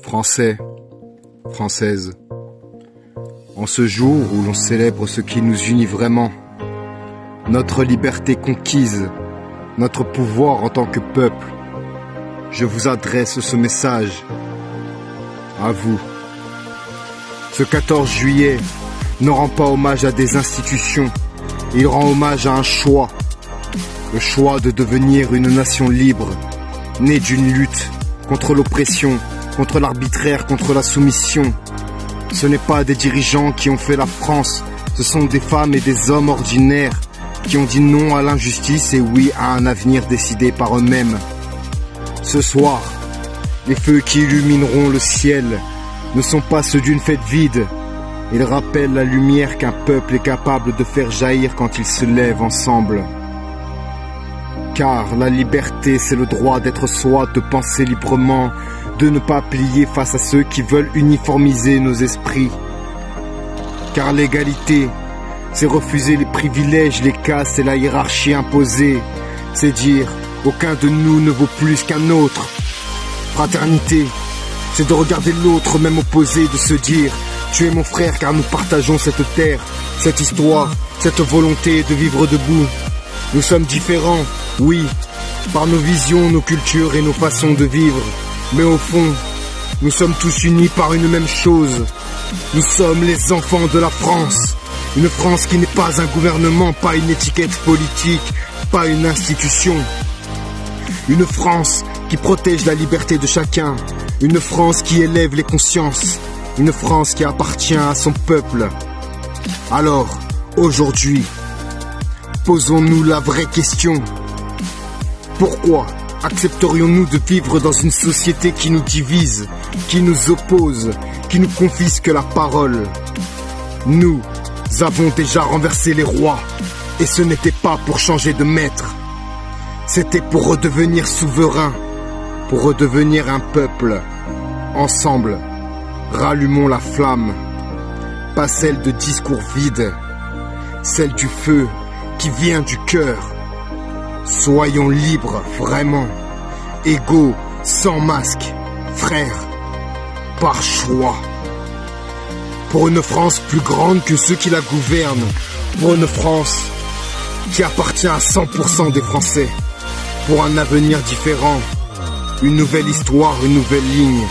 Français, Françaises, en ce jour où l'on célèbre ce qui nous unit vraiment, notre liberté conquise, notre pouvoir en tant que peuple, je vous adresse ce message à vous. Ce 14 juillet ne rend pas hommage à des institutions, il rend hommage à un choix, le choix de devenir une nation libre, née d'une lutte contre l'oppression, contre l'arbitraire, contre la soumission. Ce n'est pas des dirigeants qui ont fait la France, ce sont des femmes et des hommes ordinaires qui ont dit non à l'injustice et oui à un avenir décidé par eux-mêmes. Ce soir, les feux qui illumineront le ciel ne sont pas ceux d'une fête vide. Ils rappellent la lumière qu'un peuple est capable de faire jaillir quand il se lève ensemble. Car la liberté, c'est le droit d'être soi, de penser librement, de ne pas plier face à ceux qui veulent uniformiser nos esprits. Car l'égalité, c'est refuser les privilèges, les castes et la hiérarchie imposée. C'est dire, aucun de nous ne vaut plus qu'un autre. Fraternité, c'est de regarder l'autre, même opposé, de se dire, tu es mon frère car nous partageons cette terre, cette histoire, cette volonté de vivre debout. Nous sommes différents, oui, par nos visions, nos cultures et nos façons de vivre. Mais au fond, nous sommes tous unis par une même chose. Nous sommes les enfants de la France. Une France qui n'est pas un gouvernement, pas une étiquette politique, pas une institution. Une France qui protège la liberté de chacun. Une France qui élève les consciences. Une France qui appartient à son peuple. Alors, aujourd'hui, posons-nous la vraie question. Pourquoi accepterions-nous de vivre dans une société qui nous divise, qui nous oppose, qui nous confisque la parole? Nous avons déjà renversé les rois, et ce n'était pas pour changer de maître. C'était pour redevenir souverain, pour redevenir un peuple. Ensemble, rallumons la flamme, pas celle de discours vides, celle du feu qui vient du cœur. Soyons libres, vraiment, égaux, sans masque, frères, par choix. Pour une France plus grande que ceux qui la gouvernent, pour une France qui appartient à 100% des Français, pour un avenir différent, une nouvelle histoire, une nouvelle ligne.